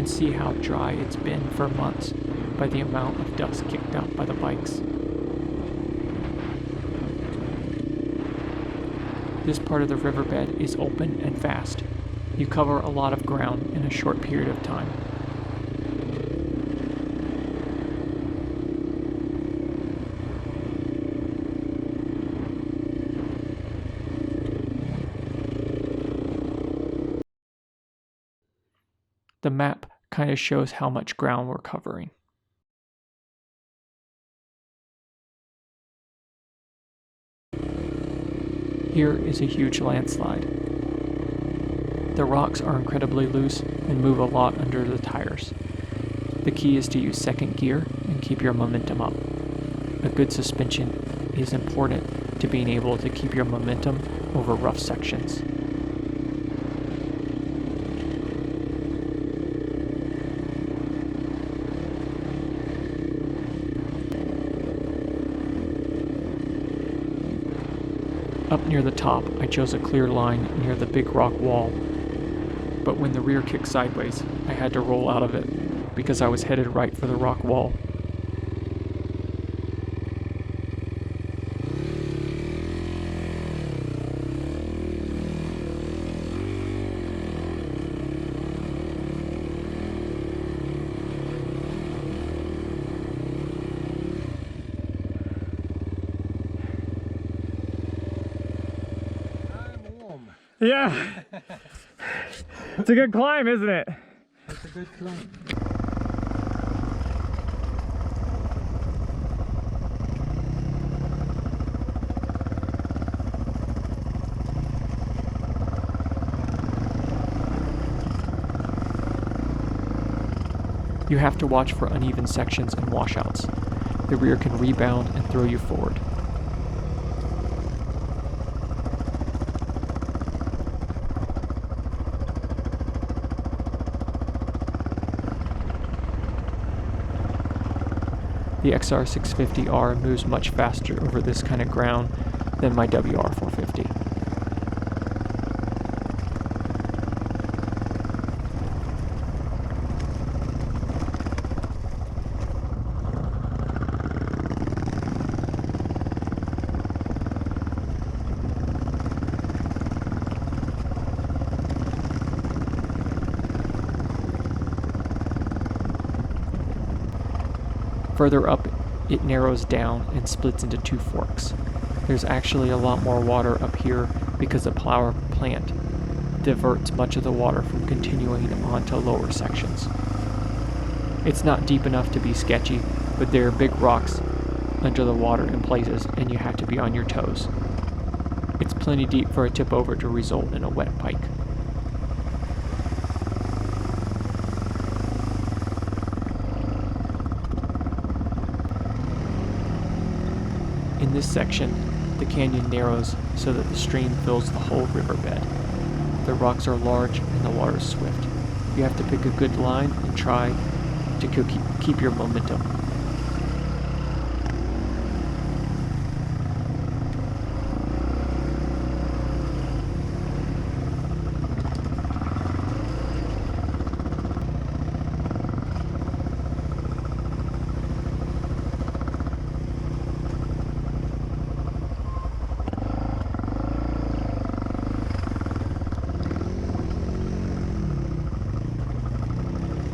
can see how dry it's been for months by the amount of dust kicked up by the bikes. This part of the riverbed is open and fast. You cover a lot of ground in a short period of time. The map kind of shows how much ground we're covering. Here is a huge landslide. The rocks are incredibly loose and move a lot under the tires. The key is to use second gear and keep your momentum up. A good suspension is important to being able to keep your momentum over rough sections. Up near the top, I chose a clear line near the big rock wall, but when the rear kicked sideways, I had to roll out of it because I was headed right for the rock wall. Yeah, it's a good climb, isn't it? It's a good climb. You have to watch for uneven sections and washouts. The rear can rebound and throw you forward. The XR650R moves much faster over this kind of ground than my WR450. Further up, it narrows down and splits into two forks. There's actually a lot more water up here because the power plant diverts much of the water from continuing onto lower sections. It's not deep enough to be sketchy, but there are big rocks under the water in places and you have to be on your toes. It's plenty deep for a tip over to result in a wet bike. In this section, the canyon narrows so that the stream fills the whole riverbed. The rocks are large and the water is swift. You have to pick a good line and try to keep your momentum.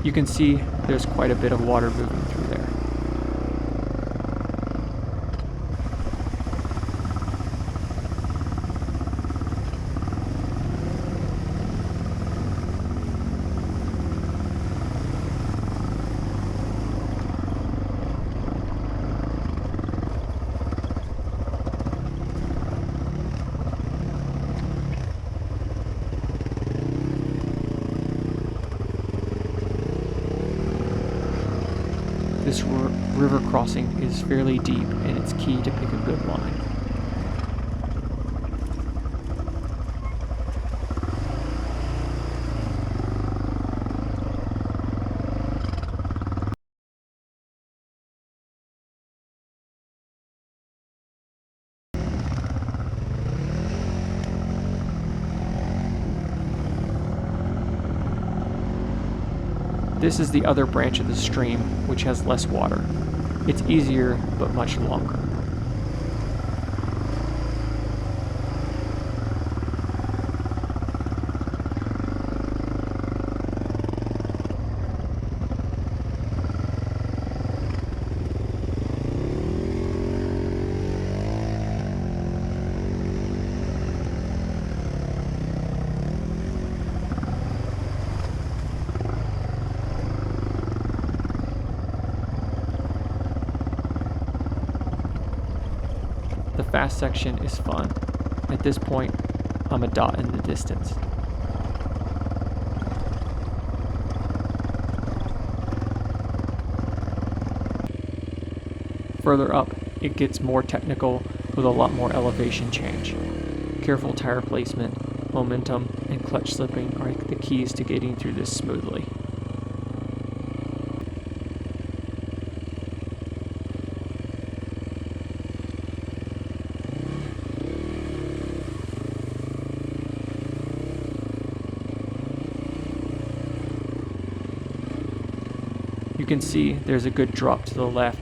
You can see there's quite a bit of water moving through there. This river crossing is fairly deep and it's key to pick a good line. This is the other branch of the stream, which has less water. It's easier, but much longer. The fast section is fun. At this point, I'm a dot in the distance. Further up, it gets more technical with a lot more elevation change. Careful tire placement, momentum, and clutch slipping are the keys to getting through this smoothly. You can see there's a good drop to the left,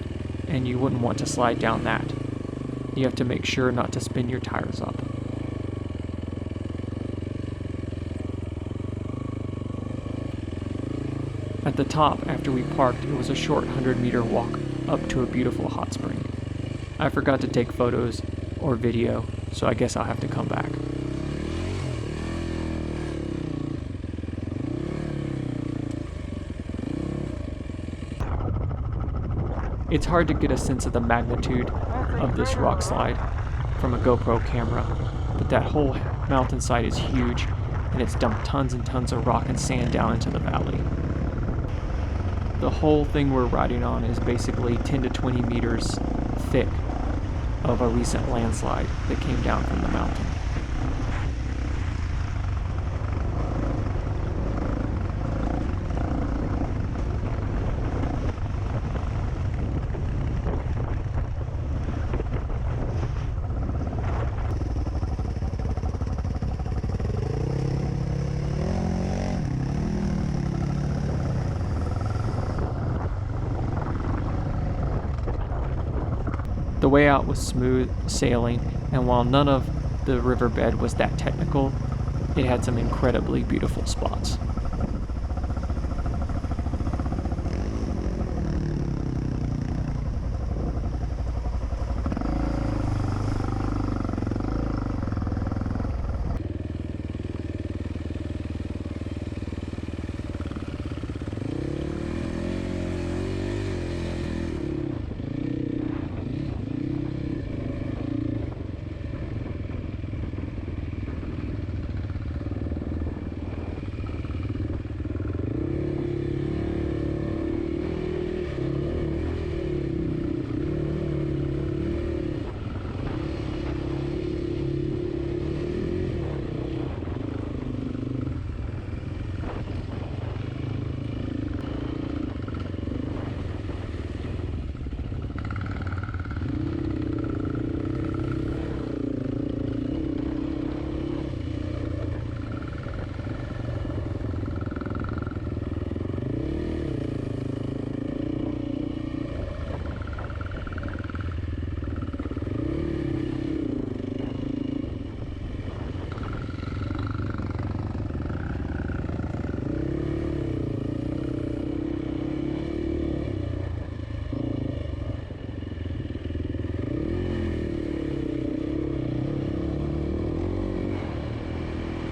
and you wouldn't want to slide down that. You have to make sure not to spin your tires up. At the top, after we parked, it was a short 100-meter walk up to a beautiful hot spring. I forgot to take photos or video, so I guess I'll have to come back. It's hard to get a sense of the magnitude of this rock slide from a GoPro camera, but that whole mountainside is huge, and it's dumped tons and tons of rock and sand down into the valley. The whole thing we're riding on is basically 10 to 20 meters thick of a recent landslide that came down from the mountain. The way out was smooth sailing, and while none of the riverbed was that technical, it had some incredibly beautiful spots.